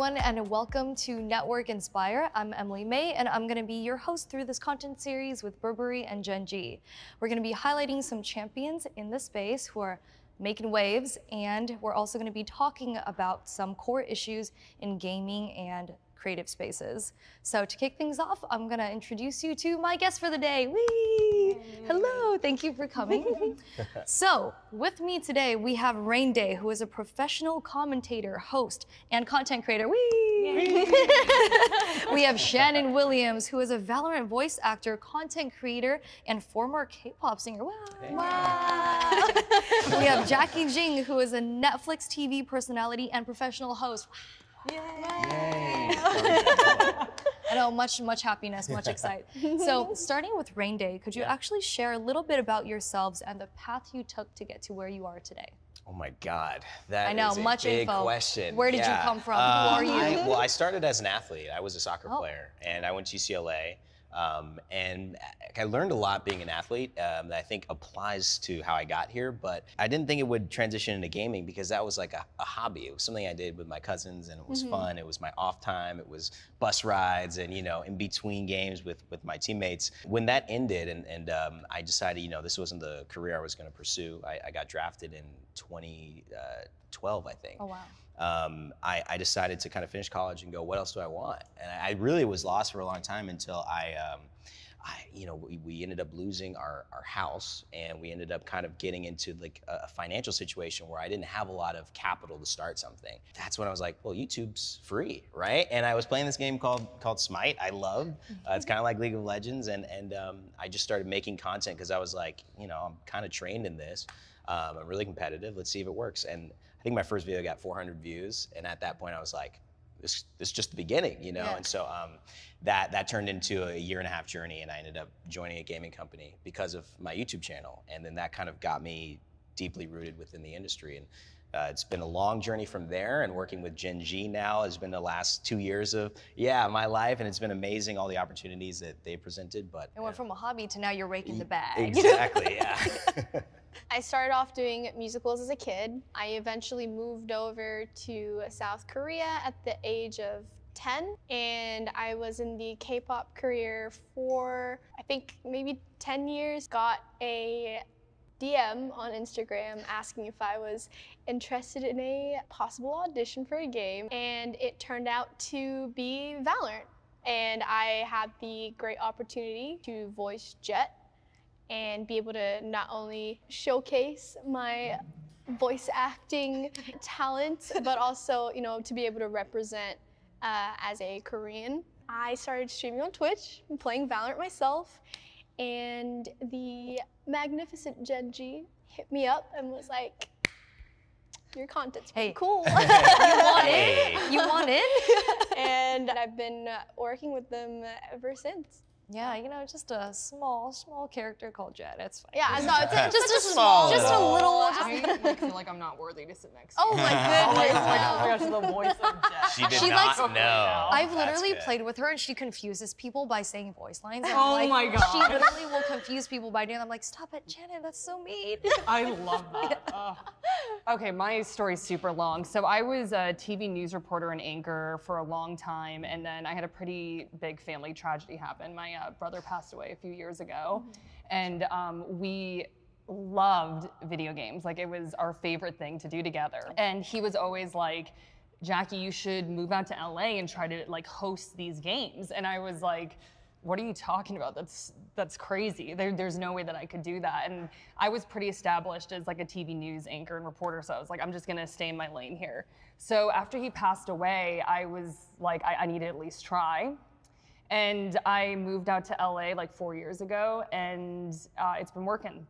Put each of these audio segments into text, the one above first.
everyone, and welcome to NetWORK Inspire. I'm Emily May, and I'm going to be your host through this content series with Burberry and Gen G. We're going to be highlighting some champions in the space who are making waves, and we're also going to be talking about some core issues in gaming and creative spaces. So to kick things off, I'm going to introduce you to my guest for the day. Whee! Hey. Hello, thank you for coming. So with me today, we have Rain Day, who is a professional commentator, host, and content creator. Whee! We have Shannon Williams, who is a Valorant voice actor, content creator, and former K-pop singer. Wow! Hey. Wow! We have Jackie Jing, who is a Netflix TV personality and professional host. Yay! I know, much happiness, much excitement. So starting with Rain Day, could you actually share a little bit about yourselves and the path you took to get to where you are today? Oh my God, that I know, is a much big info. question. Where did you come from? Who are you? I started as an athlete. I was a soccer player, and I went to UCLA. And I learned a lot being an athlete that I think applies to how I got here, but I didn't think it would transition into gaming because that was like a hobby. It was something I did with my cousins, and it was fun. It was my off time. It was bus rides and, in between games with my teammates. When that ended and I decided, this wasn't the career I was going to pursue, I got drafted in 2012, I think. Oh, wow. I decided to kind of finish college and go, what else do I want? And I really was lost for a long time until we ended up losing our house, and we ended up kind of getting into like a financial situation where I didn't have a lot of capital to start something. That's when I was like, well, YouTube's free, right? And I was playing this game called Smite. I loved. It's kind of like League of Legends, and I just started making content because I was like, I'm kind of trained in this. I'm really competitive. Let's see if it works. And I think my first video got 400 views, and at that point I was like, this is just the beginning, Yeah. And so that turned into a 1.5-year journey, and I ended up joining a gaming company because of my YouTube channel, and then that kind of got me deeply rooted within the industry. And it's been a long journey from there, and working with Gen G now has been the last 2 years of my life, and it's been amazing, all the opportunities that they presented. But It went from a hobby to now you're raking the bag. Exactly, yeah. I started off doing musicals as a kid. I eventually moved over to South Korea at the age of 10, and I was in the K-pop career for, I think, maybe 10 years. Got a DM on Instagram asking if I was interested in a possible audition for a game, and it turned out to be Valorant. And I had the great opportunity to voice Jet and be able to not only showcase my voice acting talent, but also, to be able to represent as a Korean. I started streaming on Twitch, playing Valorant myself, and the magnificent Gen G hit me up and was like, your content's pretty cool. You want in? You want in? And I've been working with them ever since. Yeah, just a small character called Jet. It's fine. Yeah, no, it's just a small, just a little. I feel like I'm not worthy to sit next to you. Oh my goodness. Oh my gosh, the voice of Jet. She did She not likes- know. I've That's literally good. played with her, and she confuses people by saying voice lines. And Oh I'm my like, God. She literally will confuse people by doing. I'm like, stop it, Janet. That's so mean. I love that. Ugh. Okay, my story's super long. So I was a TV news reporter and anchor for a long time, and then I had a pretty big family tragedy happen. My brother passed away a few years ago, and we loved video games. Like, it was our favorite thing to do together. And he was always like, Jackie, you should move out to LA and try to host these games. And I was like, what are you talking about? That's crazy. There's no way that I could do that. And I was pretty established as like a TV news anchor and reporter, so I was like, I'm just gonna stay in my lane here. So after he passed away, I was like, I need to at least try. And I moved out to LA like 4 years ago, and it's been working.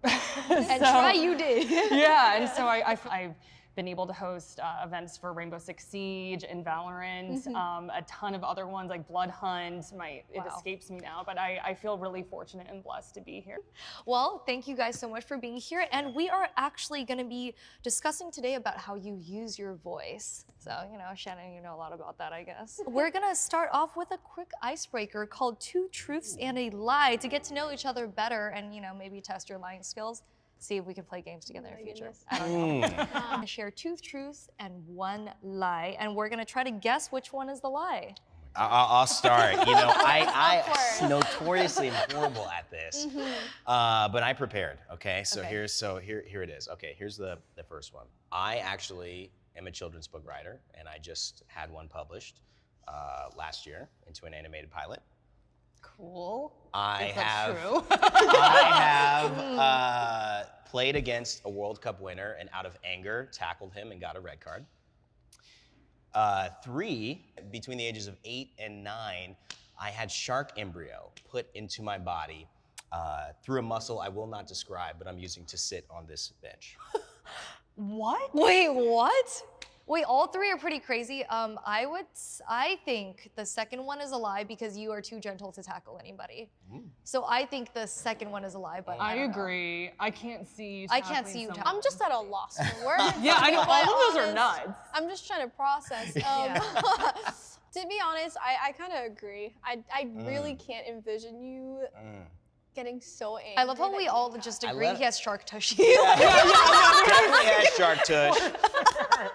And try you did. Yeah, and so I've been able to host events for Rainbow Six Siege and Valorant, a ton of other ones like Blood Hunt. It escapes me now, but I feel really fortunate and blessed to be here. Well, thank you guys so much for being here. And we are actually going to be discussing today about how you use your voice. So, Shannon, you know a lot about that, I guess. We're going to start off with a quick icebreaker called 2 Truths and a Lie to get to know each other better and, maybe test your lying skills. see if we can play games together in my the future. goodness. I don't know. I'm gonna share 2 truths and 1 lie, and we're gonna try to guess which one is the lie. I'll start. You know, I Go for it. notoriously am horrible at this, but I prepared. Okay, so Okay. here it is. Okay, here's the first one. I actually am a children's book writer, and I just had one published last year into an animated pilot. Cool. I Is that have true? I have played against a World Cup winner and out of anger tackled him and got a red card. 3, between the ages of 8 and 9, I had shark embryo put into my body through a muscle I will not describe, but I'm using to sit on this bench. What? Wait, what? Wait, all 3 are pretty crazy. I think the second one is a lie because you are too gentle to tackle anybody. So I think the second one is a lie, but I I don't know. agree. I can't see you. I can't tackling see you someone. I'm just at a loss for words. Yeah, I know. to be quite All of those are honest. nuts. I'm just trying to process. To be honest, I kind of agree. I really can't envision you getting so angry. I love how that we you all tackle. just I agree love- he has shark tushy. Definitely has shark tush.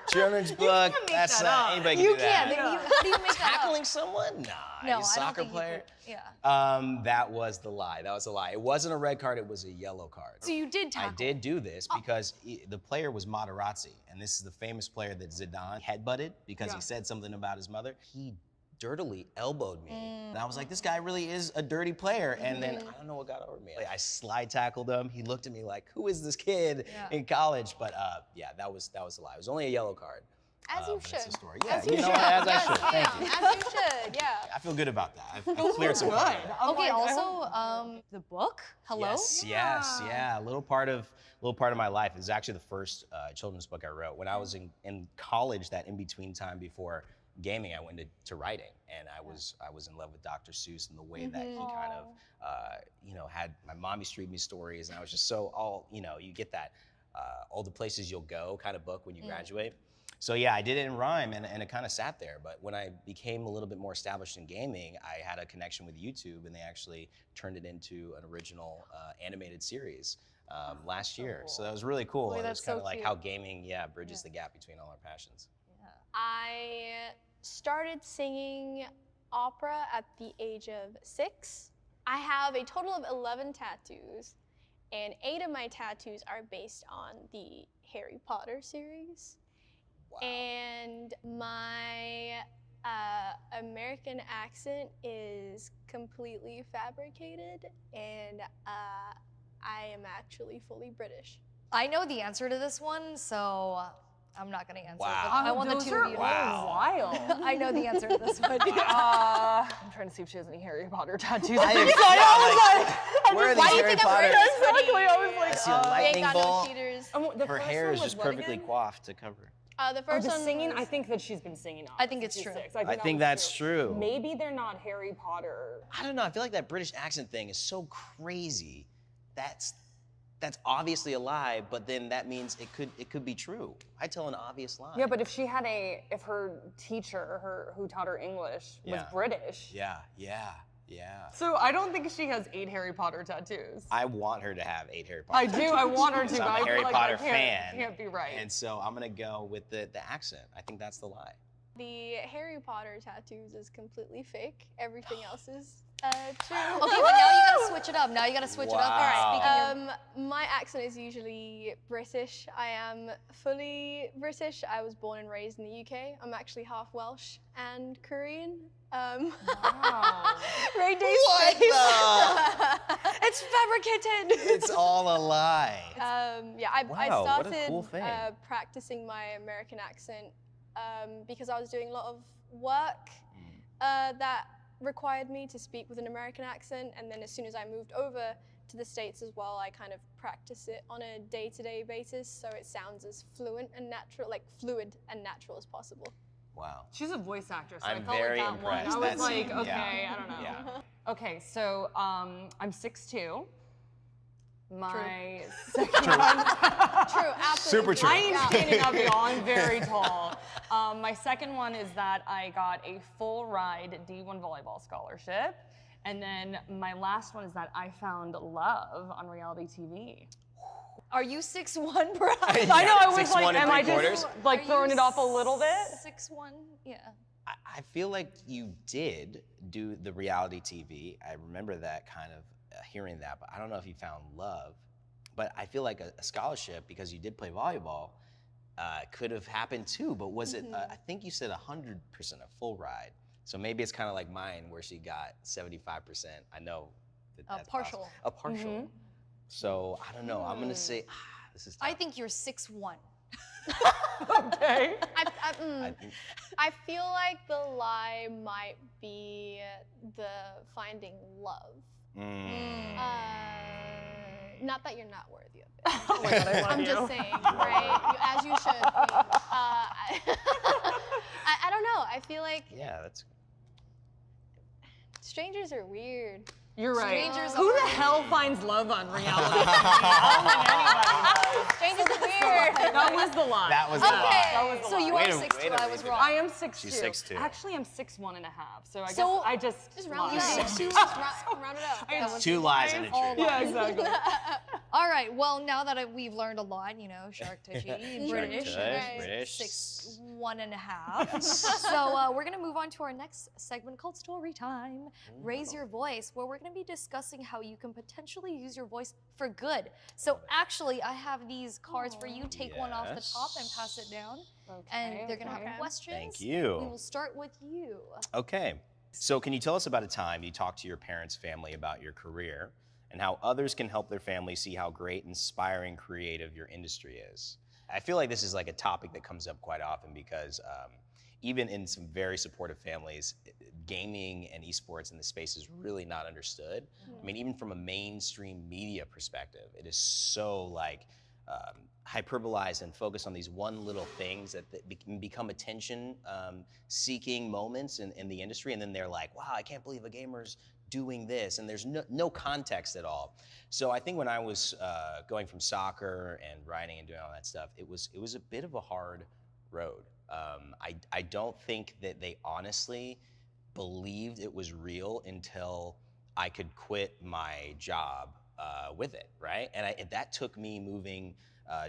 Children's book. make That's that not up. anybody can You do can't. that. How do you make that Tackling up? someone? Nah. No, He's a I soccer don't think player. you could. Yeah. That was the lie. That was a lie. It wasn't a red card. It was a yellow card. So you did tackle. I did do this because the player was Materazzi, and this is the famous player that Zidane headbutted because he said something about his mother. He dirtily elbowed me, and I was like, "This guy really is a dirty player." And then I don't know what got over me. I slide tackled him. He looked at me like, "Who is this kid in college?" But yeah, that was a lie. It was only a yellow card. As you but it's a should. story. Yeah, As you you know, should. as I Yes, should. Thank you. As you should. Yeah. I feel good about that. I've cleared some. Good. cards. I'm Okay. like, Also, the book. Hello. Yes, yeah. A little part of my life. It was actually the first children's book I wrote. When I was in college, that in between time before gaming, I went to writing, and I was in love with Dr. Seuss and the way that he kind of had my mommy street me stories, and I was just so you get that all the places you'll go kind of book when you graduate. So yeah, I did it in rhyme, and it kind of sat there. But when I became a little bit more established in gaming, I had a connection with YouTube, and they actually turned it into an original animated series last year. So that was really cool. Boy, It was that's kind of so like cute. how gaming, bridges the gap between all our passions. I started singing opera at the age of 6. I have a total of 11 tattoos, and 8 of my tattoos are based on the Harry Potter series. Wow. And my American accent is completely fabricated, and I am actually fully British. I know the answer to this one, so I'm not gonna answer. Wow. But I want the Those 2 are of you. to Wow. wild. I know the answer to this one. I'm trying to see if she has any Harry Potter tattoos. I didn't- So I was like, Where are Why these do you Harry think I'm Potter? wearing this hoodie? Exactly, I was like, I see a They ain't lightning got no bolt. cheaters. The Her first hair one is was just what perfectly again? coiffed to cover. The Oh, first the one singing, was- I think that she's been singing I think it's since true. she's 6. I that think was that's true. Maybe they're not Harry Potter. I don't know. I feel like that British accent thing is so crazy. That's obviously a lie, but then that means it could be true. I tell an obvious lie. Yeah, but if her teacher, who taught her English, was Yeah. British. Yeah. So I don't think she has 8 Harry Potter tattoos. I want her to have 8 Harry Potter. I do. I want her to. Because but I'm I a feel Harry like Potter that fan. can't be right. And so I'm gonna go with the accent. I think that's the lie. The Harry Potter tattoos is completely fake. Everything else is true. Okay, but now you gotta switch it up. Now you gotta switch it up. Wow. Speaking your My accent is usually British. I am fully British. I was born and raised in the UK. I'm actually half Welsh and Korean. Wow. Ray Day's What face. It's fabricated. It's all a lie. I Wow, what a started cool thing. practicing my American accent because I was doing a lot of work that required me to speak with an American accent, and then as soon as I moved over to the States as well, I kind of practice it on a day-to-day basis so it sounds as fluid and natural as possible. Wow. She's a voice actress. So I'm I felt very like that one. impressed. I was That's- like, yeah. okay, I don't know. Yeah. Okay, so I'm 6'2". My second one. True, absolutely. Super true. I ain't standing up, y'all. I'm very tall. My second one is that I got a full ride D1 volleyball scholarship. And then my last one is that I found love on reality TV. Are you 6'1", Brian? I know, I was 6'1" like, and am I 3/4? just like Are throwing you it off a little bit? 6'1", yeah. I feel like you did do the reality TV. I remember that kind of hearing that, but I don't know if you found love. But I feel like a scholarship, because you did play volleyball, could have happened too. But was it, I think you said 100% a full ride. So maybe it's kind of like mine where she got 75%. I know that's partial. possible. A partial. So I don't know. I'm going to say, this is tough. I think you're 6'1". Okay. I feel like the lie might be the finding love. Not that you're not worthy of it. Oh my God, I love I'm you. just saying, right? As you should be. I don't know. I feel like Yeah, that's. strangers are weird. You're right. Strangers Who the are- hell finds love on reality? I don't think anybody does. Strangers are weird. That was the lie. That was the lie. That was the So lie. you Way are to- 6'2", way to I was read it. wrong. I am 6'2". She's 6'2". Actually, I'm 6'1 and a half. So I guess So- I just Just round it lied. up. Just round it up. I am Two lies and a all truth. Yeah, exactly. All right, well, now that we've learned a lot, you know, Shark Touchy, British, Right. British. 6'1" and a half. So we're gonna move on to our next segment called Story Time. Raise your voice, where we're gonna be discussing how you can potentially use your voice for good. So actually, I have these cards for you. Take one off the top and pass it down. And they're gonna have questions. Thank you. We will start with you. Okay. So can you tell us about a time you talked to your parents' family about your career and how others can help their family see how great, inspiring, creative your industry is? I feel like this is like a topic that comes up quite often because even in some very supportive families, gaming and esports in the space is really not understood. I mean, even from a mainstream media perspective, it is so like hyperbolized and focused on these one little things that can become attention-seeking moments in the industry, and then they're like, wow, I can't believe a gamer's doing this, and there's no context at all. So I think when I was going from soccer and writing and doing all that stuff, it was a bit of a hard road. I don't think that they honestly believed it was real until I could quit my job with it, right? And that took me moving,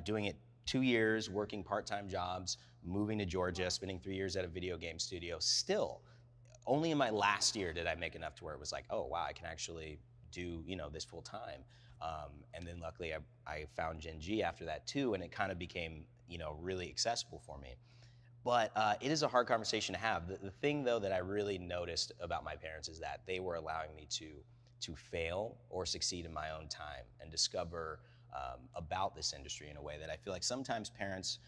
doing it 2 years, working part-time jobs, moving to Georgia, spending 3 years at a video game studio. Still, only in my last year did I make enough to where it was like, oh wow, I can actually do this full time. And then luckily I found Gen G after that too, and it kind of became really accessible for me. But it is a hard conversation to have. The thing though that I really noticed about my parents is that they were allowing me to fail or succeed in my own time and discover about this industry in a way that I feel like sometimes parents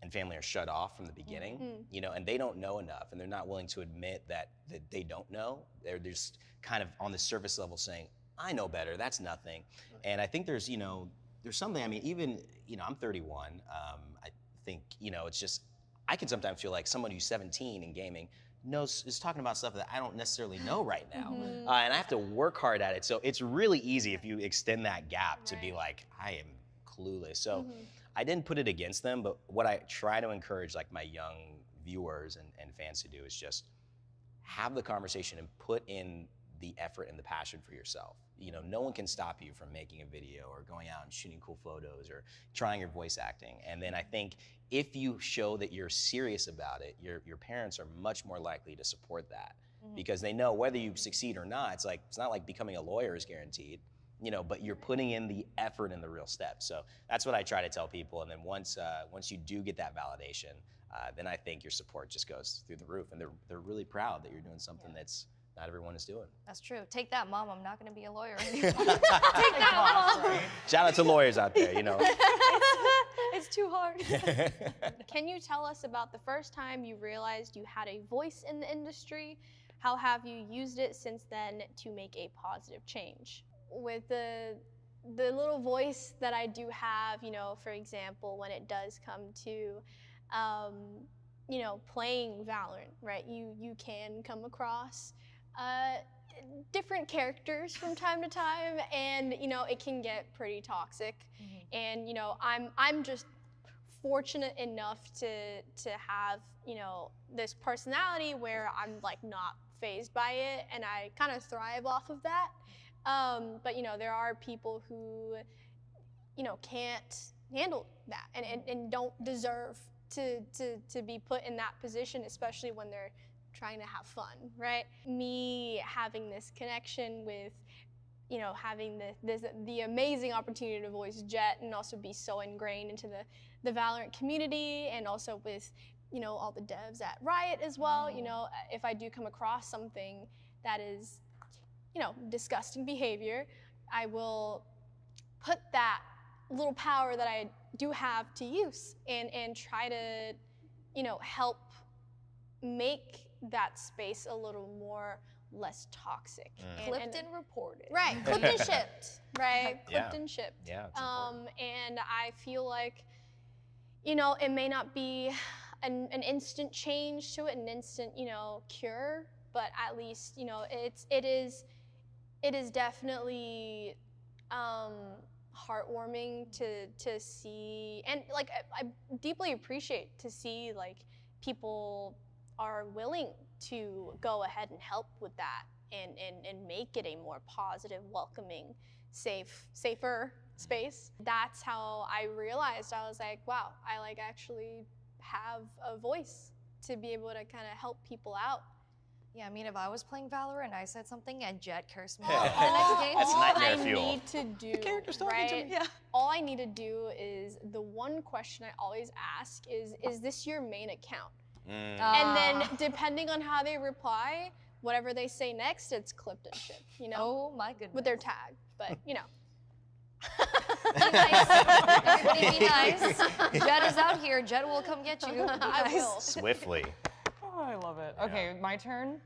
and family are shut off from the beginning, and they don't know enough, and they're not willing to admit that they don't know. They're just kind of on the surface level saying, I know better, that's nothing. And I think there's something, I mean, even, I'm 31, I think, it's just, I can sometimes feel like someone who's 17 in gaming is talking about stuff that I don't necessarily know right now. And I have to work hard at it. So it's really easy if you extend that gap to be like, I am clueless. So I didn't put it against them, but what I try to encourage like my young viewers and fans to do is just have the conversation and put in the effort and the passion for yourself. No one can stop you from making a video or going out and shooting cool photos or trying your voice acting. And then I think if you show that you're serious about it, your parents are much more likely to support that because they know whether you succeed or not, it's not like becoming a lawyer is guaranteed, but you're putting in the effort and the real steps. So that's what I try to tell people. And then once you do get that validation, then I think your support just goes through the roof. And they're really proud that you're doing something that's not everyone is doing. That's true. Take that, Mom. I'm not going to be a lawyer anymore. Take that, Mom. Shout out to lawyers out there, It's too hard. Can you tell us about the first time you realized you had a voice in the industry? How have you used it since then to make a positive change? With the little voice that I do have, for example, when it does come to, playing Valorant, right? You can come across different characters from time to time, and it can get pretty toxic. And I'm just fortunate enough to have this personality where I'm like not fazed by it, and I kind of thrive off of that. But there are people who can't handle that and don't deserve to be put in that position, especially when they're trying to have fun, right? Me having this connection with, having the amazing opportunity to voice Jet and also be so ingrained into the Valorant community, and also with, all the devs at Riot as well. If I do come across something that is, disgusting behavior, I will put that little power that I do have to use and try to, help make that space a little more less toxic. Clipped and reported. Right, clipped and shipped, right? Yeah. Clipped and shipped. Yeah, it's important. And I feel like, it may not be an instant change to it, an instant, cure, but at least, it is definitely heartwarming to see, and like I deeply appreciate to see like people are willing to go ahead and help with that and make it a more positive, welcoming, safer space. That's how I realized, I was like, wow, I like actually have a voice to be able to kind of help people out. Yeah, I mean, if I was playing Valorant and I said something and Jet cursed me Yeah. out the next game, That's all nightmare I fuel. need to do, character's talking to right? me. yeah. All I need to do is, the one question I always ask is this your main account? Mm. And then depending on how they reply, whatever they say next, it's clipped and shipped, Oh my goodness. with their tag. But, Be nice. Everybody be nice. Jet is out here. Jet will come get you. Be I nice. will. Swiftly. Oh, I love it. Yeah. Okay, my turn.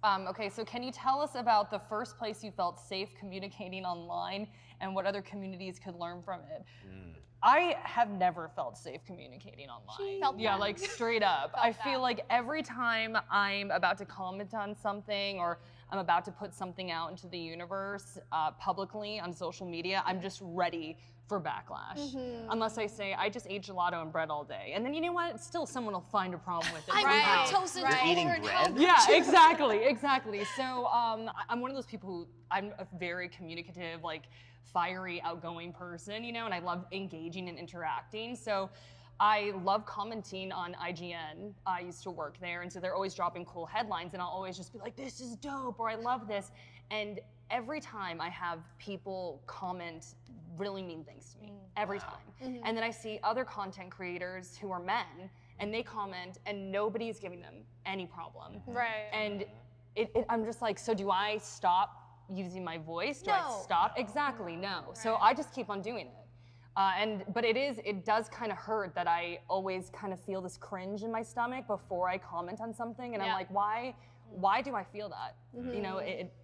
Okay, so can you tell us about the first place you felt safe communicating online and what other communities could learn from it? I have never felt safe communicating online. Felt Yeah, that. like straight up. Felt I feel that. like every time I'm about to comment on something or I'm about to put something out into the universe publicly on social media, I'm just ready for backlash. Unless I say, I just ate gelato and bread all day. And then you know what? Still someone will find a problem with it. I Right. eat toasted Right. corn. Eating How bread? could Yeah, you? exactly. So I'm one of those people who, I'm a very communicative, like fiery, outgoing person, and I love engaging and interacting. So I love commenting on IGN. I used to work there, and so they're always dropping cool headlines, and I'll always just be like, this is dope, or I love this. And every time I have people comment really mean things to me, every time. And then I see other content creators who are men, and they comment, and nobody's giving them any problem. Right. And I'm just like, so do I stop using my voice? Do No. I stop? Exactly, no. So I just keep on doing it. But it does kind of hurt that I always kind of feel this cringe in my stomach before I comment on something, and I'm Yeah. like, why do I feel that?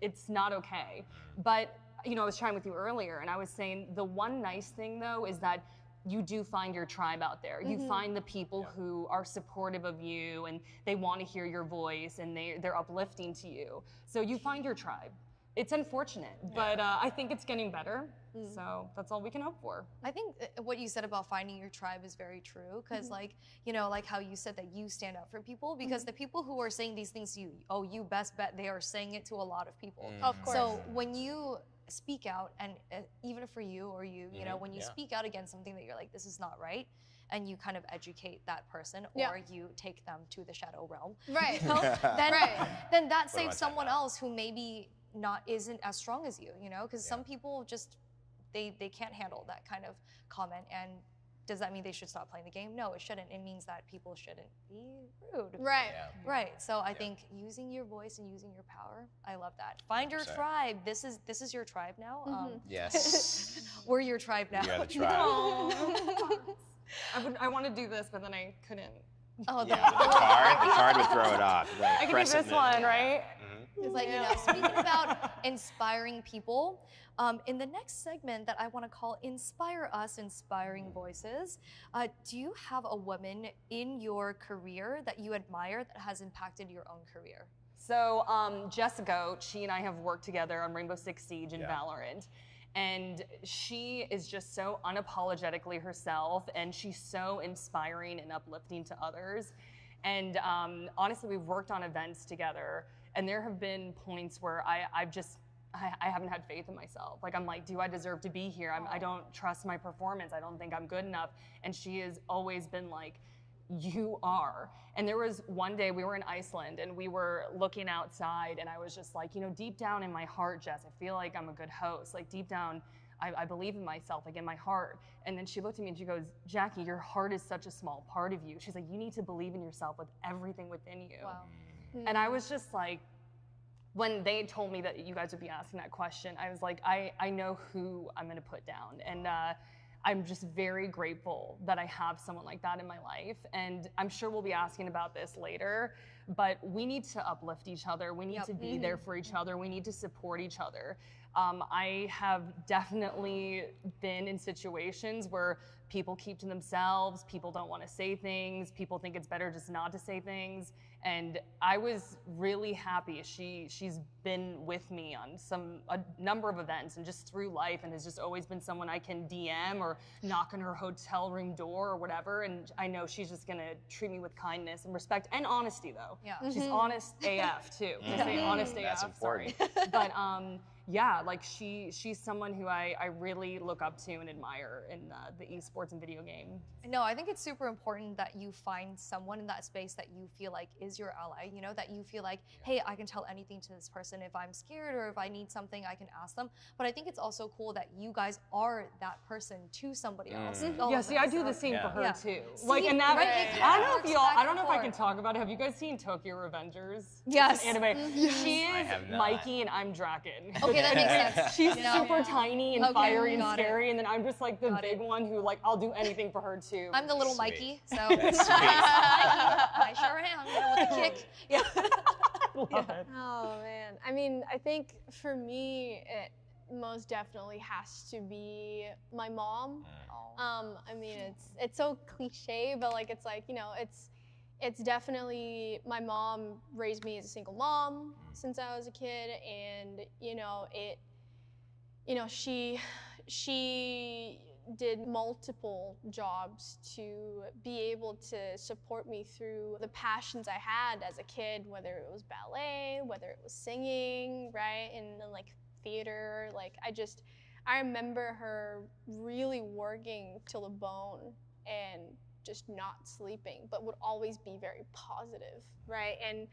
It's not okay. But I was chatting with you earlier, and I was saying the one nice thing though is that you do find your tribe out there. You find the people who are supportive of you, and they want to hear your voice, and they're uplifting to you. So you find your tribe. It's unfortunate, but I think it's getting better. So that's all we can hope for. I think what you said about finding your tribe is very true, because like how you said that you stand up for people, because the people who are saying these things to you, oh, you best bet they are saying it to a lot of people. Of course. So when you speak out, and even for you or when you yeah. speak out against something that you're like, this is not right, and you kind of educate that person, Yeah. or you take them to the shadow realm, Right. then Right. then that What am I saves someone talking about? else who maybe isn't as strong as you, because some people just they can't handle that kind of comment. And does that mean they should stop playing the game? No, it shouldn't. It means that people shouldn't be rude. Right. Yeah. Right. So I think using your voice and using your power, I love that. Find your 100%. tribe. This is your tribe now. Yes. We're your tribe now. You are the tribe. I want to do this, but then I couldn't. Oh, Yeah, the card would throw it off. Like, I can do press it this in. one, right? It's like, speaking about inspiring people, in the next segment that I want to call Inspire Us, Inspiring Voices, do you have a woman in your career that you admire that has impacted your own career? So Jessica, she and I have worked together on Rainbow Six Siege and Yeah. Valorant. And she is just so unapologetically herself, and she's so inspiring and uplifting to others. And honestly, we've worked on events together, and there have been points where I've just I haven't had faith in myself. Like, I'm like, do I deserve to be here? I don't trust my performance. I don't think I'm good enough. And she has always been like, you are. And there was one day we were in Iceland and we were looking outside and I was just like, you know, deep down in my heart, Jess, I feel like I'm a good host. Like deep down, I believe in myself, like in my heart. And then she looked at me and she goes, Jackie, your heart is such a small part of you. She's like, you need to believe in yourself with everything within you. Wow. And I was just like, when they told me that you guys would be asking that question, I was like, I know who I'm gonna put down. And I'm just very grateful that I have someone like that in my life. And I'm sure we'll be asking about this later, but we need to uplift each other. We need to be there for each other. We need to support each other. I have definitely been in situations where people keep to themselves, people don't want to say things, people think it's better just not to say things. And I was really happy. She's been with me on a number of events and just through life, and has just always been someone I can DM or knock on her hotel room door or whatever. And I know she's just gonna treat me with kindness and respect and honesty, though. Yeah. She's honest AF too. They say honest AF. That's important. Sorry. But yeah, like she's someone who I really look up to and admire in the esports and video game. No, I think it's super important that you find someone in that space that you feel like is your ally, you know, that you feel like, hey, I can tell anything to this person. If I'm scared or if I need something, I can ask them. But I think it's also cool that you guys are that person to somebody else. Yeah, see, I do the same for her Yeah. too. See, Like, and that, right, I don't know if it y'all, works I don't know if I back can and talk about it. Have you guys seen Tokyo Revengers? Yes. It's an anime. She I is have not. Mikey and I'm Draken. Okay, that makes sense. She's You know? super tiny and Okay, fiery and got it. scary, and then I'm just like the Got big it. one who, like, I'll do anything for her too. I'm the little Sweet. Mikey, so That's sweet. I sure am, you know, with the kick. Yeah. Love it. Oh man, I mean, I think for me, it most definitely has to be my mom. I mean, it's so cliche, but like it's like, you know, it's definitely, my mom raised me as a single mom since I was a kid, and she did multiple jobs to be able to support me through the passions I had as a kid, whether it was ballet, whether it was singing, right? And then like theater, like I remember her really working till the bone and just not sleeping, but would always be very positive, right? And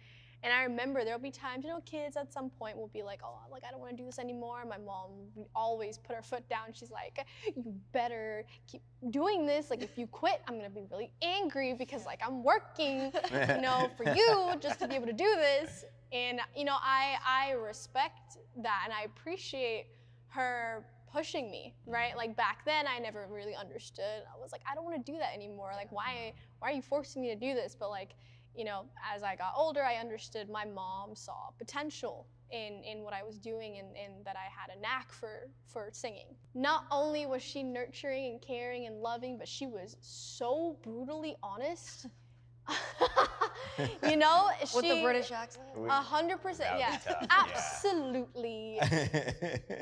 I remember there'll be times, you know, kids at some point will be like, oh, like I don't want to do this anymore. My mom would always put her foot down. She's like, you better keep doing this. Like if you quit, I'm gonna be really angry because like I'm working, you know, for you just to be able to do this. And you know, I respect that and I appreciate her pushing me, right? Like back then I never really understood. I was like, I don't want to do that anymore. Like why are you forcing me to do this? But like, you know, as I got older, I understood my mom saw potential in what I was doing and that I had a knack for singing. Not only was she nurturing and caring and loving, but she was so brutally honest. You know, With the British accent? 100%, That would yeah. be tough, yeah. Absolutely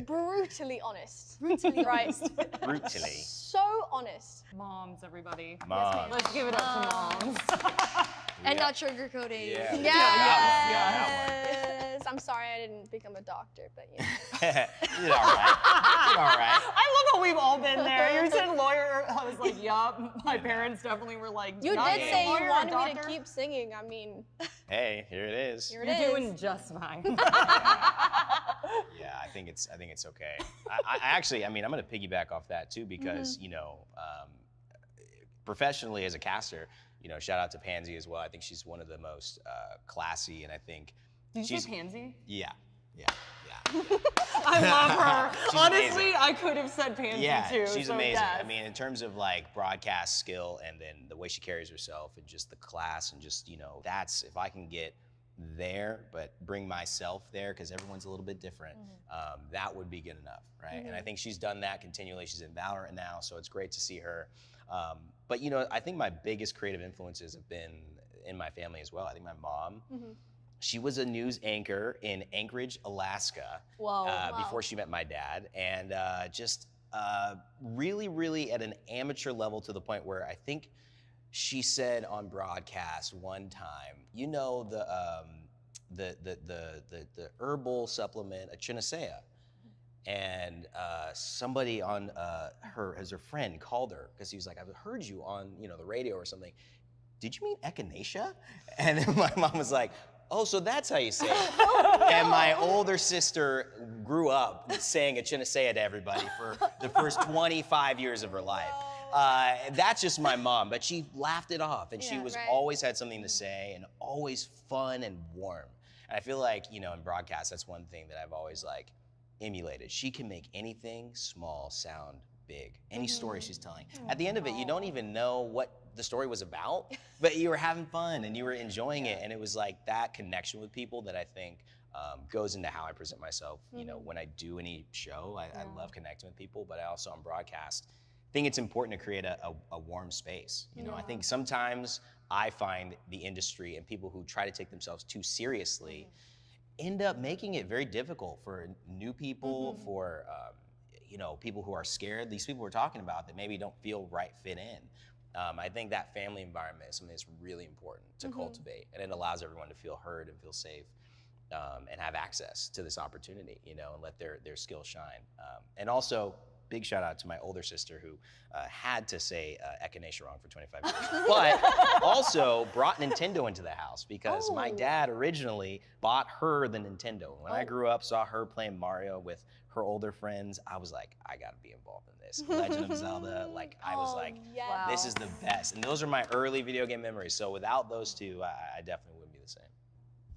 brutally honest. Brutally right. Brutally. So honest. Moms, everybody. Mom. Let's give it up to moms. And not sugarcoating. Yeah. Yes. that I'm sorry I didn't become a doctor, but yeah. You're all right. You're all right. I love how we've all been there. You said lawyer. I was like, yup. My parents definitely were like, You not did a say lawyer, you a wanted me to doctor. keep singing. I mean, Hey, here it is. here it You're is. doing just fine. Yeah, I think it's okay. I actually, I mean, I'm gonna piggyback off that too because you know, professionally as a caster, you know, shout out to Pansy as well. I think she's one of the most classy, and I think Did you she's say Pansy? yeah. I love her. She's Honestly, amazing. I could have said Pansy Yeah, too. she's so amazing. yes. I mean, in terms of like broadcast skill and then the way she carries herself and just the class and just, you know, that's, if I can get there, but bring myself there because everyone's a little bit different, that would be good enough, right? And I think she's done that continually. She's in Valorant now, so it's great to see her. But, you know, I think my biggest creative influences have been in my family as well. I think my mom, she was a news anchor in Anchorage, Alaska, before she met my dad, and just really, really at an amateur level to the point where I think she said on broadcast one time, you know, the herbal supplement echinacea. And somebody on as her friend called her because he was like, I've heard you on the radio or something. Did you mean echinacea? And then my mom was like, oh, so that's how you say it. And my older sister grew up saying echinacea to everybody for the first 25 years of her life. That's just my mom, but she laughed it off, and she was always had something to say, and always fun and warm. And I feel like in broadcast, that's one thing that I've always like emulated. She can make anything small sound big. Any story she's telling. At the end of it, you don't even know what the story was about, but you were having fun and you were enjoying it, and it was like that connection with people that I think goes into how I present myself. When I do any show, I love connecting with people, but I also on broadcast think it's important to create a warm space. I think sometimes I find the industry and people who try to take themselves too seriously end up making it very difficult for new people, for people who are scared, these people we're talking about that maybe don't feel right fit in. I think that family environment is something that's really important to cultivate, and it allows everyone to feel heard and feel safe and have access to this opportunity, and let their skills shine. And also, big shout out to my older sister who had to say echinacea wrong for 25 years, but also brought Nintendo into the house because my dad originally bought her the Nintendo. When I grew up, saw her playing Mario with her older friends, I was like, I gotta be involved in this. Legend of Zelda, I was like, this is the best. And those are my early video game memories. So without those two, I definitely wouldn't be the same.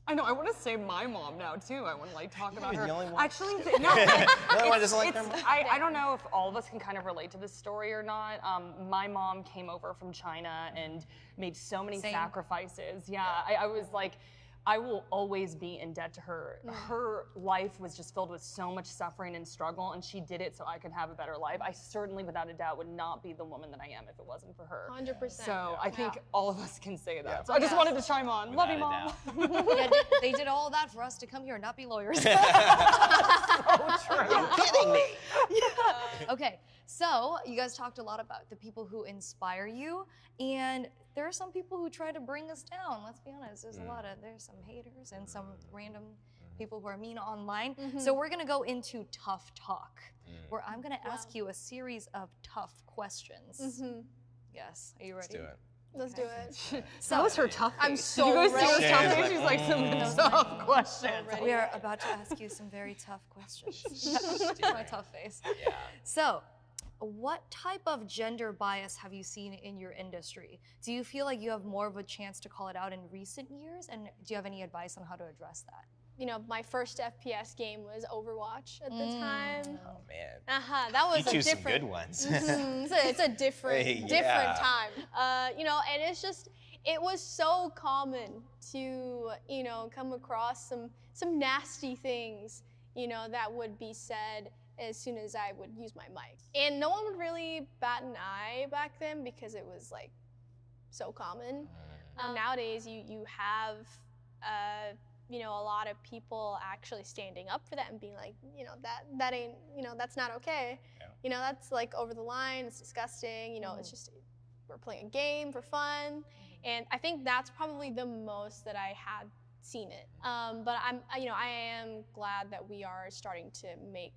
I know. I want to say my mom now too. I want to talk about her. The only one. Actually, no. The only one doesn't like their mom. I don't know if all of us can kind of relate to this story or not. My mom came over from China and made so many sacrifices. Yeah, I was like, I will always be in debt to her. Her life was just filled with so much suffering and struggle, and she did it so I could have a better life. I certainly, without a doubt, would not be the woman that I am if it wasn't for her. 100%. So I think all of us can say that. Yeah. So I just wanted to chime on. Love you, Without Mom. Yeah, they did all that for us to come here and not be lawyers. So true. You're kidding me. Okay, so you guys talked a lot about the people who inspire you, and there are some people who try to bring us down. Let's be honest, there's some haters and some random people who are mean online. So we're gonna go into tough talk, where I'm gonna ask you a series of tough questions. Yes, are you ready? Let's do it. Let's do it. So that was her tough face. I'm so Did you guys see ready. her tough face? She's like, some tough questions. We are about to ask you some very tough questions. My tough face. Yeah. So, what type of gender bias have you seen in your industry? Do you feel like you have more of a chance to call it out in recent years? And do you have any advice on how to address that? My first FPS game was Overwatch at the time. Oh man. That was You choose a some different. good ones. It's a different time. And it's just, it was so common to, come across some nasty things, that would be said as soon as I would use my mic. And no one would really bat an eye back then because it was like so common. Nowadays, you have, a lot of people actually standing up for that and being like, that ain't, that's not okay. Yeah. That's like over the line, it's disgusting, it's just, we're playing a game for fun. And I think that's probably the most that I had seen it. But I am glad that we are starting to make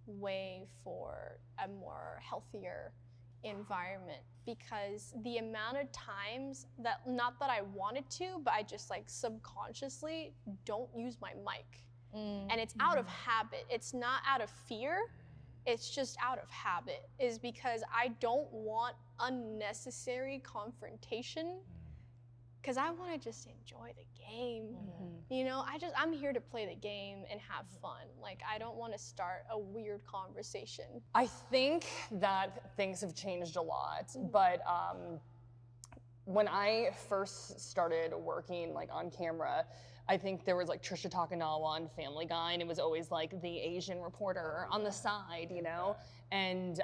way for a more healthier environment, because the amount of times that, not that I wanted to, but I just like subconsciously don't use my mic. And it's out of habit. It's not out of fear. It's just out of habit, is because I don't want unnecessary confrontation, because I want to just enjoy the game. I'm here to play the game and have fun. Like, I don't want to start a weird conversation. I think that things have changed a lot, but when I first started working on camera, I think there was Trisha Takanawa on Family Guy, and it was always the Asian reporter on the side, And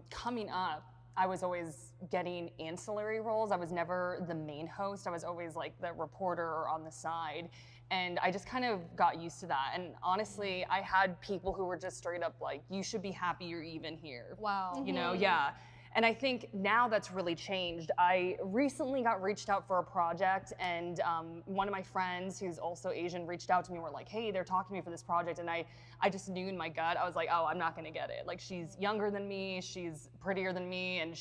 coming up, I was always getting ancillary roles. I was never the main host. I was always the reporter or on the side. And I just kind of got used to that. And honestly, I had people who were just straight up you should be happy you're even here. Wow. Yeah. And I think now that's really changed. I recently got reached out for a project, and one of my friends who's also Asian reached out to me and were like, hey, they're talking to me for this project. And I just knew in my gut, I was like, oh, I'm not gonna get it. Like, she's younger than me, she's prettier than me, and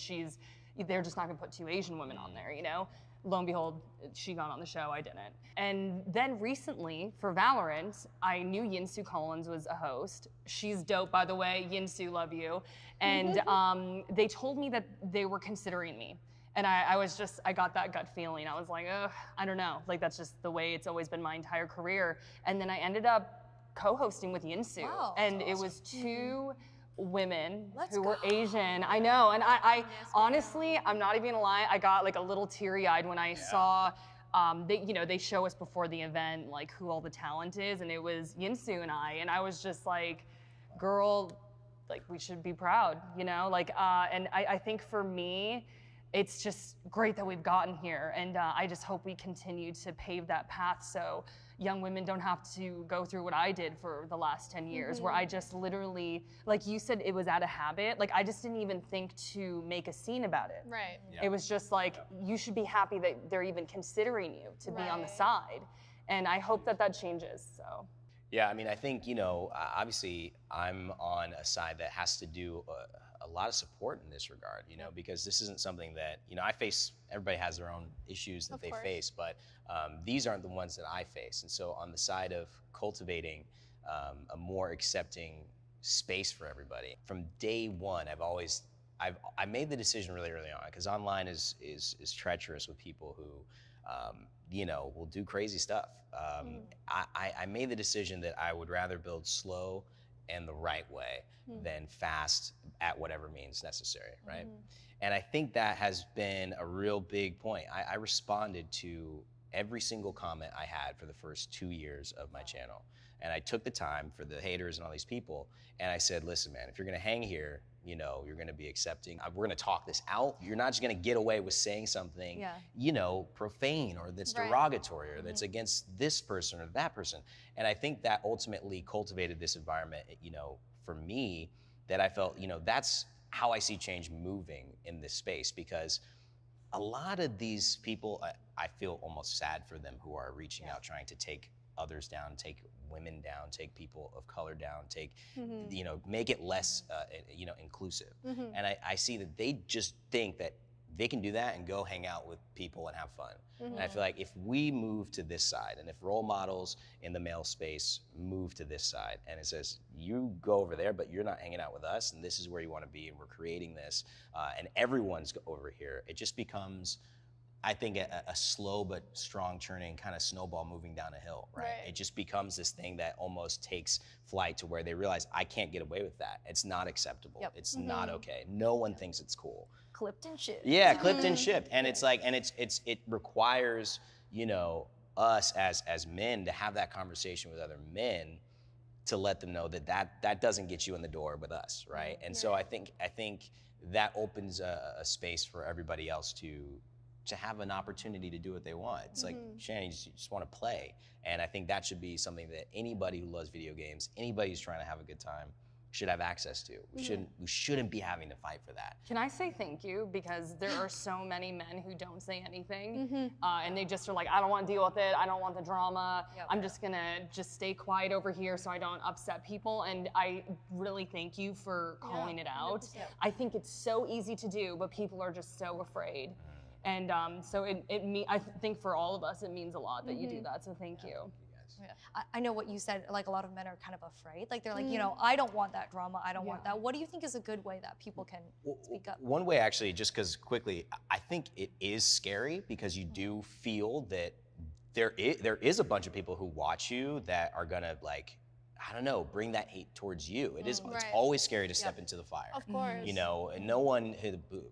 they're just not gonna put two Asian women on there, you know? Lo and behold, she got on the show, I didn't. And then recently, for Valorant, I knew Yinsu Collins was a host. She's dope, by the way. Yinsu, love you. And they told me that they were considering me. And I got that gut feeling. I was like, ugh, I don't know. Like, that's just the way it's always been my entire career. And then I ended up co-hosting with Yinsu. Wow, and that's it was two women who go. were Asian. I know, and I honestly, I'm not even gonna lie, I got like a little teary-eyed when I saw, they show us before the event like who all the talent is, and it was Yinsu and I was just like, girl, like we should be proud, you know? Like, and I think for me, it's just great that we've gotten here, and I just hope we continue to pave that path so young women don't have to go through what I did for the last 10 years, where I just literally, like you said, it was out of habit. Like, I just didn't even think to make a scene about it. Right. Yeah. It was just like, you should be happy that they're even considering you to be on the Right. side. And I hope that that changes, so. Yeah, I mean, I think, obviously I'm on a side that has to do a lot of support in this regard, because this isn't something that, everybody has their own issues that Of they course. face, but these aren't the ones that I face. And so on the side of cultivating a more accepting space for everybody, from day one, I made the decision really early on, because online is treacherous with people who, will do crazy stuff. I made the decision that I would rather build slow and the right way than fast at whatever means necessary, right? And I think that has been a real big point. I responded to every single comment I had for the first 2 years of my channel. And I took the time for the haters and all these people, and I said, listen, man, if you're gonna hang here, you're gonna be accepting. We're gonna talk this out. You're not just gonna get away with saying something, profane or that's Right. derogatory or that's against this person or that person. And I think that ultimately cultivated this environment, for me, that I felt, that's how I see change moving in this space, because a lot of these people, I feel almost sad for them, who are reaching out, trying to take others down, take women down, take people of color down, take, make it less, inclusive. And I see that they just think that they can do that and go hang out with people and have fun. And I feel like if we move to this side, and if role models in the male space move to this side, and it says, you go over there, but you're not hanging out with us, and this is where you want to be, and we're creating this, and everyone's over here, it just becomes, I think, a slow but strong churning kind of snowball moving down a hill, right? Right. It just becomes this thing that almost takes flight to where they realize, I can't get away with that. It's not acceptable. Yep. It's not okay. No one thinks it's cool. Clipped and shipped. Yeah, clipped and shipped. And it's like, it requires, us as men to have that conversation with other men to let them know that doesn't get you in the door with us, right? And so I think that opens a space for everybody else to have an opportunity to do what they want. It's like, Shannon, you just want to play. And I think that should be something that anybody who loves video games, anybody who's trying to have a good time, should have access to. We shouldn't be having to fight for that. Can I say thank you? Because there are so many men who don't say anything, and they just are like, I don't want to deal with it, I don't want the drama, I'm just gonna stay quiet over here so I don't upset people, and I really thank you for calling it out. 100%. I think it's so easy to do, but people are just so afraid. And so I think for all of us, it means a lot that you do that, so thank you. Yeah. I know what you said, like a lot of men are kind of afraid. Like they're like, I don't want that drama, I don't want that. What do you think is a good way that people can speak up? One way, actually, just because quickly, I think it is scary, because you do feel that there is a bunch of people who watch you that are gonna, like, I don't know, bring that hate towards you. It's Right. always scary to step into the fire. Of course. And no one,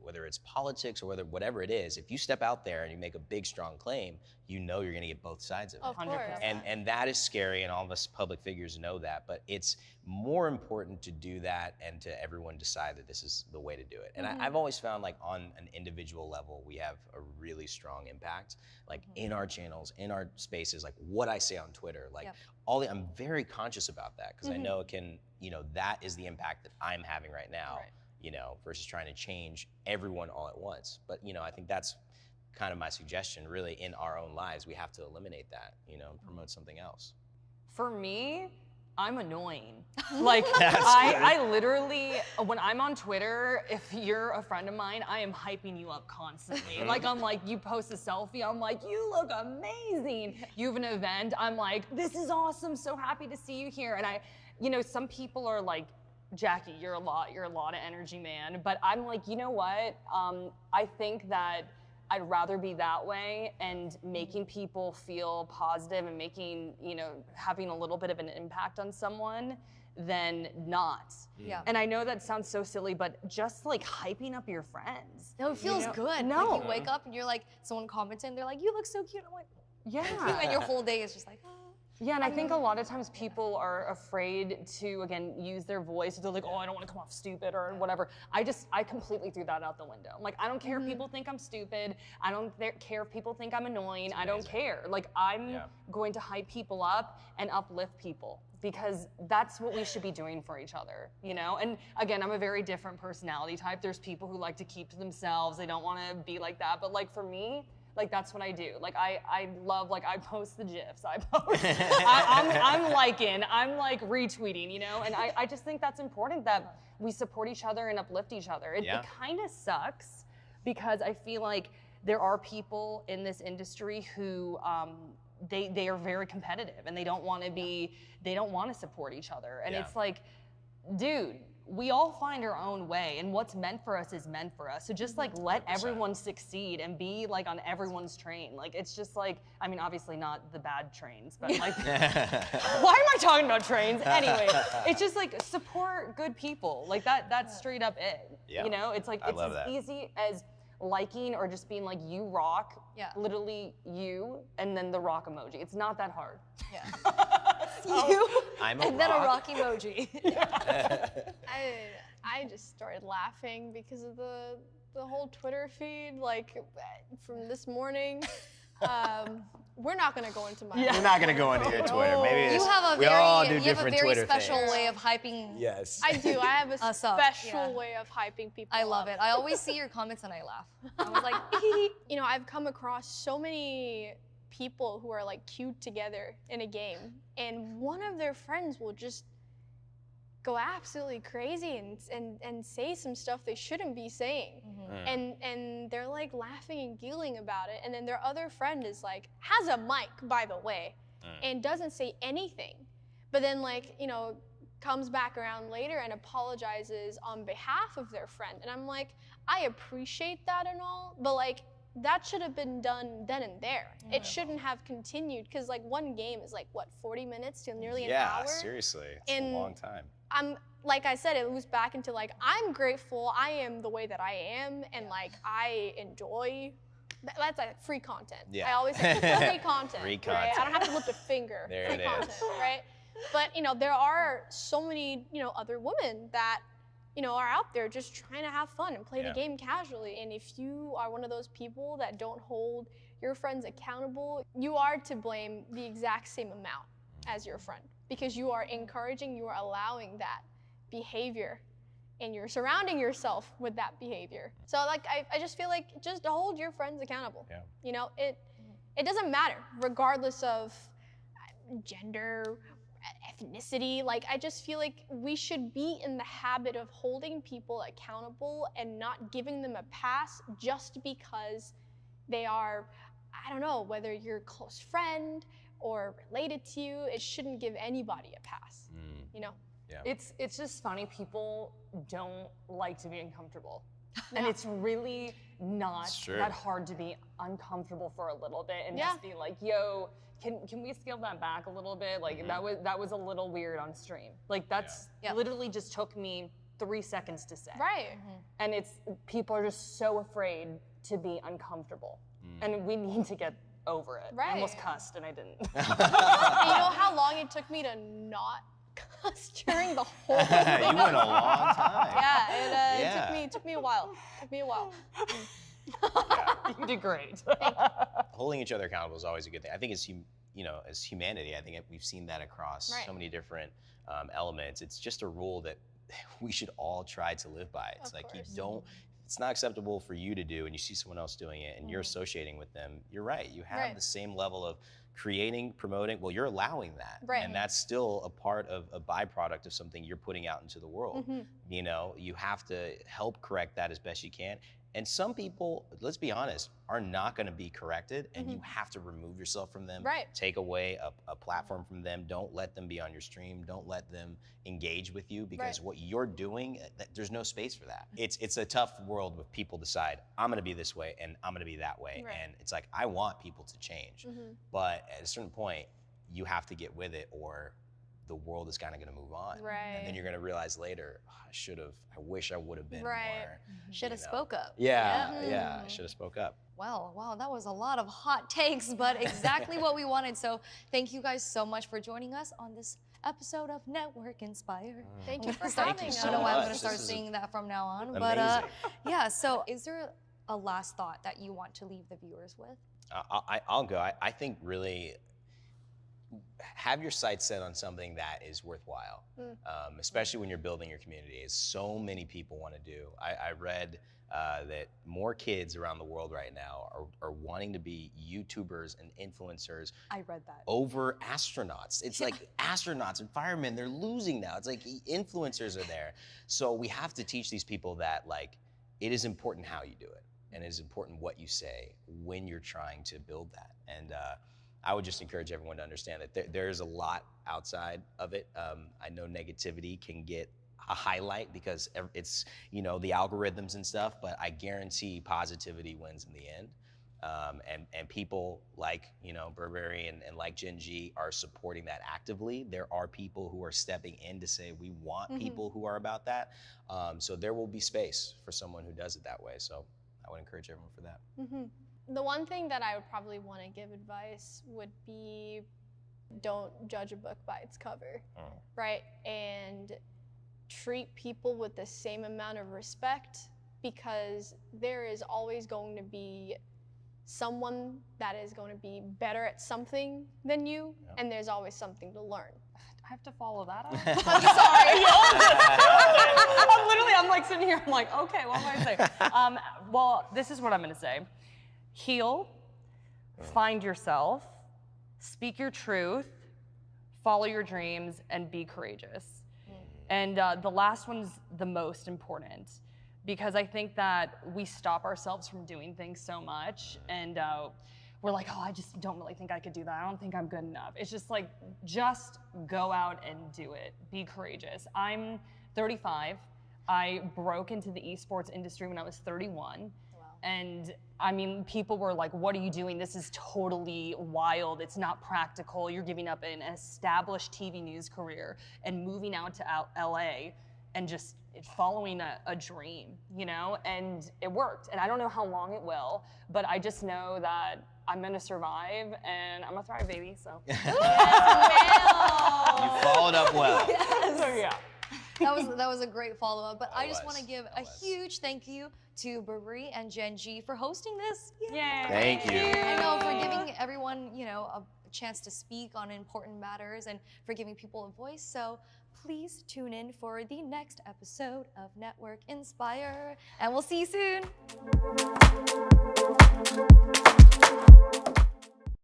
whether it's politics or whatever it is, if you step out there and you make a big, strong claim, you're gonna get both sides of it. Of course. 100%. And that is scary, and all of us public figures know that, but it's more important to do that and to everyone decide that this is the way to do it. And I've always found, like, on an individual level, we have a really strong impact, like in our channels, in our spaces, like what I say on Twitter, like I'm very conscious about that, because I know it can, that is the impact that I'm having right now. Right. versus trying to change everyone all at once. But, I think that's kind of my suggestion, really, in our own lives. We have to eliminate that, and promote something else. For me, I'm annoying. Like, I literally, when I'm on Twitter, if you're a friend of mine, I am hyping you up constantly. Like, I'm like, you post a selfie, I'm like, you look amazing. You have an event, I'm like, this is awesome, so happy to see you here. And some people are like, Jackie, you're a lot of energy, man. But I'm like, you know what? I think that I'd rather be that way and making people feel positive and making, having a little bit of an impact on someone than not. Yeah. And I know that sounds so silly, but just like hyping up your friends. No, it feels good. No. Like you wake up and you're like, someone comments and they're like, you look so cute. I'm like, yeah. thank you. And your whole day is just like, oh. Yeah, and I think a lot of times people are afraid to, again, use their voice. They're like, oh, I don't want to come off stupid or whatever. I completely threw that out the window. I'm like, I don't care if people think I'm stupid. I don't care if people think I'm annoying. I don't care. Like, I'm going to hype people up and uplift people because that's what we should be doing for each other, And again, I'm a very different personality type. There's people who like to keep to themselves. They don't want to be like that. But like for me, like that's what I do. Like I love, like I post the GIFs, I post, I'm liking, I'm like retweeting, And I just think that's important that we support each other and uplift each other. It kind of sucks because I feel like there are people in this industry who they are very competitive and they don't want to support each other. And it's like, dude, we all find our own way, and what's meant for us is meant for us. So just like let 100%. everyone succeed and be like on everyone's train. Like it's just like, I mean, obviously not the bad trains, but like, why am I talking about trains? Anyway, it's just like support good people. Like that's straight up it. Yeah. It's like, it's as easy as liking or just being like, you rock, literally you, and then the rock emoji. It's not that hard. Yeah. You. I'm a and then a rock emoji. I just started laughing because of the whole Twitter feed, like from this morning. We're not gonna go into my. We're not gonna go into your Twitter. Maybe you have a very special way of hyping. Yes. I do. I have a Us up, special way of hyping people. I love up. it. I always see your comments and I laugh. I was like, I've come across so many people who are like queued together in a game, and one of their friends will just go absolutely crazy and say some stuff they shouldn't be saying. And they're like laughing and giggling about it, and then their other friend is like, has a mic, by the way, and doesn't say anything, but then like comes back around later and apologizes on behalf of their friend. And I'm like, I appreciate that and all, but like that should have been done then and there. It shouldn't have continued, because like one game is like what, 40 minutes to nearly an hour? Yeah, seriously, it's a long time. Like I said, it moves back into like, I'm grateful I am the way that I am, and like I enjoy. That's like free content. Yeah. I always say free content. Free right? content. I don't have to lift a finger. There free it is. content, right? But there are so many other women that are out there just trying to have fun and play the game casually. And if you are one of those people that don't hold your friends accountable, you are to blame the exact same amount as your friend, because you are encouraging, you are allowing that behavior, and you're surrounding yourself with that behavior. So like I just feel like just hold your friends accountable. It doesn't matter regardless of gender, ethnicity. Like I just feel like we should be in the habit of holding people accountable and not giving them a pass just because they are, I don't know, whether you're a close friend or related to you. It shouldn't give anybody a pass. Yeah. It's just funny, people don't like to be uncomfortable. And it's really not that hard to be uncomfortable for a little bit and just be like, yo, can we scale that back a little bit? Like that was a little weird on stream. Like that's literally just took me 3 seconds to say. Right. And people are just so afraid to be uncomfortable. And we need to get over it. Right. I almost cussed and I didn't. You know how long it took me to not cuss during the whole thing? You went a long time. Yeah, it took me a while. You did great. Holding each other accountable is always a good thing. I think as humanity, I think we've seen that across so many different elements. It's just a rule that we should all try to live by. It's Of like course. it's not acceptable for you to do, and you see someone else doing it and you're associating with them. You're right. You have Right. the same level of creating, promoting. Well, you're allowing that. Right. And that's still a part of a byproduct of something you're putting out into the world. You know, you have to help correct that as best you can. And some people, let's be honest, are not going to be corrected, and you have to remove yourself from them. Right. Take away a platform from them. Don't let them be on your stream. Don't let them engage with you, because Right. what you're doing, there's no space for that. It's a tough world when people decide, I'm going to be this way and I'm going to be that way. Right. And it's like, I want people to change. But at a certain point, you have to get with it, or the world is kind of going to move on. Right. And then you're going to realize later, "Oh, I wish I would have been Right. more. Should have you know. spoke up. Yeah, I should have spoke up. Wow, that was a lot of hot takes, but exactly what we wanted. So thank you guys so much for joining us on this episode of Network Inspire. Thank you for Thank having you us. I so don't know why I'm much. going to start This is singing that from now on, amazing. but yeah. So is there a last thought that you want to leave the viewers with? I'll go. I think really have your sights set on something that is worthwhile, especially when you're building your community, as so many people want to do. I read that more kids around the world right now are wanting to be YouTubers and influencers I read that. over astronauts. It's like astronauts and firemen, they're losing now. It's like influencers are there. So we have to teach these people that, like, it is important how you do it, and it is important what you say when you're trying to build that. And I would just encourage everyone to understand that there's a lot outside of it. I know negativity can get a highlight because it's, you know, the algorithms and stuff, but I guarantee positivity wins in the end. And people like, you know, Burberry and like Gen G are supporting that actively. There are people who are stepping in to say, we want people who are about that. So there will be space for someone who does it that way. So I would encourage everyone for that. The one thing that I would probably want to give advice would be, don't judge a book by its cover, right? And treat people with the same amount of respect, because there is always going to be someone that is going to be better at something than you, and there's always something to learn. I have to follow that up. I'm sorry. I'm like sitting here, I'm like, okay, what am I saying? Well, this is what I'm gonna say. Heal, find yourself, speak your truth, follow your dreams, and be courageous. And the last one's the most important, because I think that we stop ourselves from doing things so much, and we're like, oh, I just don't really think I could do that. I don't think I'm good enough. It's just like, just go out and do it. Be courageous. I'm 35. I broke into the esports industry when I was 31. And I mean, people were like, what are you doing? This is totally wild. It's not practical. You're giving up an established TV news career and moving out to LA and just following a dream, you know? And it worked. And I don't know how long it will, but I just know that I'm gonna survive and I'm gonna thrive, baby, so. You followed up well. So yeah. That was a great follow-up, but I just want to was. give a huge thank you to Burberry and Gen G for hosting this. Yay. Thank you. I know, for giving everyone, you know, a chance to speak on important matters and for giving people a voice. So please tune in for the next episode of Network Inspire, and we'll see you soon.